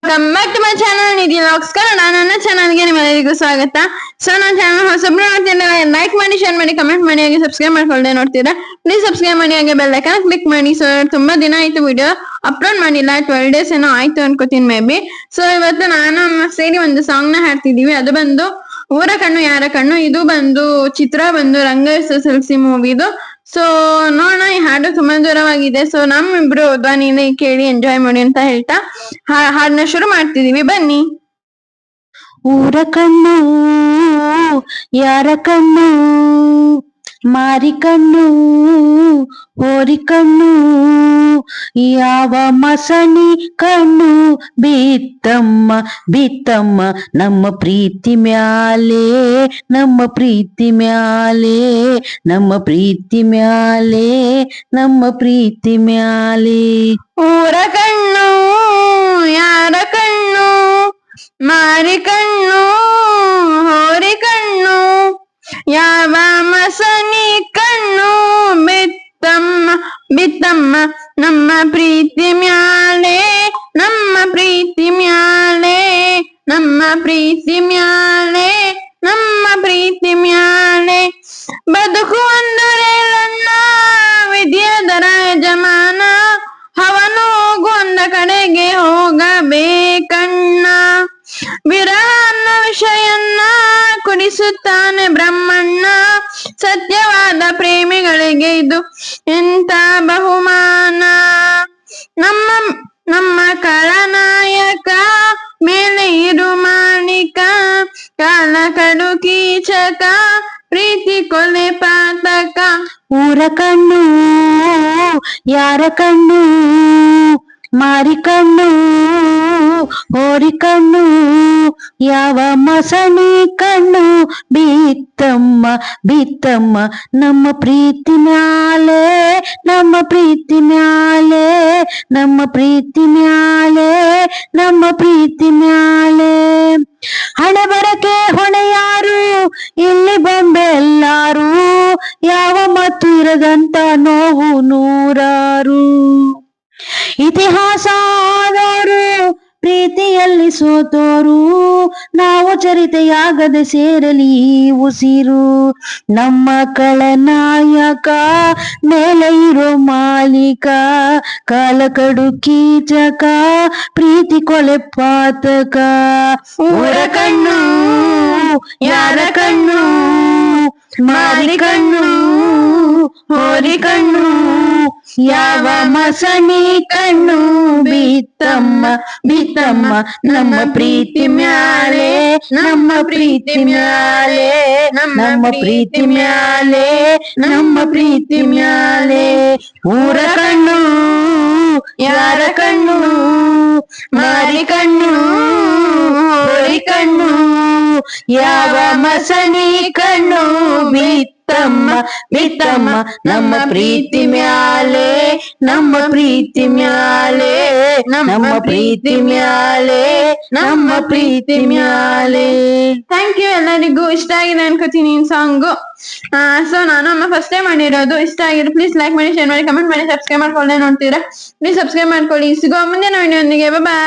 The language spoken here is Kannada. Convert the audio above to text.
Welcome back to my channel Nidhi vlogs Kannada. ನನ್ನ ಚಾನಲ್ಗೆ ನಿಮ್ಮೆಲ್ಲರಿಗೂ ಸ್ವಾಗತ. ಸೊ ನನ್ನ ಚಾನಲ್ ಹೊಸಬ್ರು ನೋಡ್ತಿದ್ರೆ ಲೈಕ್ ಮಾಡಿ, ಶೇರ್ ಮಾಡಿ, ಕಮೆಂಟ್ ಮಾಡಿ, ಹಾಗೆ ಸಬ್ಸ್ಕ್ರೈಬ್ ಮಾಡ್ಕೊಳ್ಳದೆ ನೋಡ್ತೀರಾ ಪ್ಲೀಸ್ ಸಬ್ಸ್ಕ್ರೈಬ್ ಮಾಡಿ, ಹಾಗೆ ಬೆಲ್ ಐಕಾನ್ ಕ್ಲಿಕ್ ಮಾಡಿ. ಸೊ ತುಂಬಾ ದಿನ ಆಯ್ತು ವಿಡಿಯೋ ಅಪ್ಲೋಡ್ ಮಾಡಿಲ್ಲ, 12 days ಏನೋ ಆಯ್ತು ಅನ್ಕೋತೀನಿ ಮೇ ಬಿ. ಸೊ ಇವತ್ತು ನಾನು ಅಮ್ಮ ಸೇರಿ ಒಂದು ಸಾಂಗ್ ನ ಹಾಡ್ತಿದೀವಿ. ಅದು ಬಂದು ಊರ ಕಣ್ಣು ಯಾರ ಕಣ್ಣು. ಇದು ಬಂದು ಚಿತ್ರ ಬಂದು ರಂಗ SSLC ಮೂವಿದು. ಸೊ ನೋಡೋಣ, ಈ ಹಾಡು ತುಂಬಾ ದೂರವಾಗಿದೆ. ಸೊ ನಮ್ಮಿಬ್ರು ಧ್ವನಿಯಿಂದ ಕೇಳಿ ಎಂಜಾಯ್ ಮಾಡಿ ಅಂತ ಹೇಳ್ತಾ ಹಾಡನ್ನ ಶುರು ಮಾಡ್ತಿದೀವಿ, ಬನ್ನಿ. ಊರ ಕಣ್ಣು ಯಾರ ಕಣ್ಣು, ಮಾರಿ ಕಣ್ಣು ಹೋರಿ ಕಣ್ಣು, ಯಾವ ಮಸಣಿ ಕಣ್ಣು ಬಿತ್ತಮ್ಮ ಬಿತ್ತಮ್ಮ ನಮ್ಮ ಪ್ರೀತಿ ಮ್ಯಾಲೆ, ನಮ್ಮ ಪ್ರೀತಿ ಮ್ಯಾಲೆ, ನಮ್ಮ ಪ್ರೀತಿ ಮ್ಯಾಲೆ, ನಮ್ಮ ಪ್ರೀತಿ ಮ್ಯಾಲೆ. ಊರ ಕಣ್ಣು ಯಾರ ಕಣ್ಣು, ಮಾರಿ ಕಣ್ಣು ಹೋರಿ ಕಣ್ಣು, ಯಾವ ಮಸನಿ ಕಣ್ಣು ಬಿತ್ತಮ್ಮ ಬಿತ್ತಮ್ಮ ನಮ್ಮ ಪ್ರೀತಿ ಮ್ಯಾಲೆ, ನಮ್ಮ ಪ್ರೀತಿ ಮ್ಯಾಲೆ, ನಮ್ಮ ಪ್ರೀತಿ ಮ್ಯಾಲೆ, ನಮ್ಮ ಪ್ರೀತಿ ಮ್ಯಾಲೆ. ಬದುಕು ಅಂದರೆ ನನ್ನ ವಿದ್ಯೆದರ ಯಜಮಾನ, ಅವನು ಹೋಗುವಂದ ಕಡೆಗೆ ಹೋಗಬೇಕಣ್ಣ. ವಿರಹ ಅನ್ನೋ ವಿಷಯನ್ನ ಕುಡಿಸುತ್ತಾನೆ ಬ್ರಹ್ಮಣ್ಣ, ಸತ್ಯವಾದ ಪ್ರೇಮಿಗಳಿಗೆ ಇದು ಎಂತ ಬಹುಮಾನ. ನಮ್ಮ ನಮ್ಮ ಖಳನಾಯಕ ಮೇಲೆ ಇರು ಮಾಣಿಕ, ಕಾಲ ಕಡು ಕೀಚಕ, ಪ್ರೀತಿ ಕೊಲೆ ಪಾತಕ. ಊರ ಕಣ್ಣು ಯಾರ ಕಣ್ಣು, ಮಾರಿ ಕಣ್ಣು ಹೋರಿ ಕಣ್ಣು, ಯಾವ ಮಸಣಿ ಕಣ್ಣು ಬಿತ್ತಮ್ಮ ಬಿತ್ತಮ್ಮ ನಮ್ಮ ಪ್ರೀತಿ ಮ್ಯಾಲೆ, ನಮ್ಮ ಪ್ರೀತಿ ಮ್ಯಾಲೆ, ನಮ್ಮ ಪ್ರೀತಿ ಮ್ಯಾಲೆ, ನಮ್ಮ ಪ್ರೀತಿ ಮ್ಯಾಲೆ. ಹಣೆ ಬರಕೆ ಹೊಣೆ ಯಾರು, ಇಲ್ಲಿ ಬಂಬೆಲ್ಲಾರು, ಯಾವ ಮತ್ತು ಇರದಂತ ನೋವು ನೂರಾರು. ಇತಿಹಾಸ ಆದವರು ಪ್ರೀತಿಯಲ್ಲಿ ಸೋತೋರು, ನಾವು ಚರಿತೆಯಾಗದೆ ಸೇರಲಿ ಉಸಿರು. ನಮ್ಮ ಖಳನಾಯಕ ಮೇಲೆ ಇರೋ ಮಾಲೀಕ, ಕಾಲ ಕಡು ಕೀಚಕ, ಪ್ರೀತಿ ಕೊಲೆ ಪಾತಕ. ಊರ ಕಣ್ಣು ಯಾರ ಕಣ್ಣು, ಮಾರಿ ಕಣ್ಣು ಹೋರಿ ಕಣ್ಣು, ಯಾವ ಮಸಣಿ ಕಣ್ಣು ಬಿತ್ತಮ್ಮ ಬಿತ್ತಮ್ಮ ನಮ್ಮ ಪ್ರೀತಿ ಮ್ಯಾಲೆ, ನಮ್ಮ ಪ್ರೀತಿ ಮ್ಯಾಲೆ, ನಮ್ಮ ಪ್ರೀತಿ ಮ್ಯಾಲೆ, ನಮ್ಮ ಪ್ರೀತಿ ಮ್ಯಾಲೆ. ಊರ ಕಣ್ಣು ಯಾರ ಕಣ್ಣು, ಮಾರಿ ಕಣ್ಣು ಹೋರಿ ಕಣ್ಣು, ಯಾವ ಮಸಣಿ ಕಣ್ಣು ಬಿತ್ತಮ್ಮ ಬಿತ್ತಮ್ಮ ನಮ್ಮ ಪ್ರೀತಿ ಮ್ಯಾಲೆ, ನಮ್ಮ ಪ್ರೀತಿ ಮ್ಯಾಲೆ, ನಮ್ಮ ಪ್ರೀತಿ ಮ್ಯಾಲೆ, ನಮ್ಮ ಪ್ರೀತಿ ಮ್ಯಾಲೆ. Thank you. ಎಲ್ಲರಿಗೂ ಇಷ್ಟ ಆಗಿದೆ ಅನ್ಕೋತೀನಿ ಈ ಸಾಂಗು. ಸೊ ನಾನು ಅಮ್ಮ ಫಸ್ಟ್ ಟೈಮ್ ಮಾಡಿರೋದು. ಇಷ್ಟ ಆಗಿದೆ ಪ್ಲೀಸ್ ಲೈಕ್ ಮಾಡಿ, ಶೇರ್ ಮಾಡಿ, ಕಮೆಂಟ್ ಮಾಡಿ, ಸಬ್ಸ್ಕ್ರೈಬ್ ಮಾಡ್ಕೊಳ್ಳಿ. ನೋಡ್ತೀರಾ ಪ್ಲೀಸ್ ಸಬ್ಸ್ಕ್ರೈಬ್ ಮಾಡ್ಕೊಳ್ಳಿ. ಸಿಗೋ ಮುಂದಿನ ವಿಡಿಯೋದೊಂದಿಗೆ. ಬಾಯ್.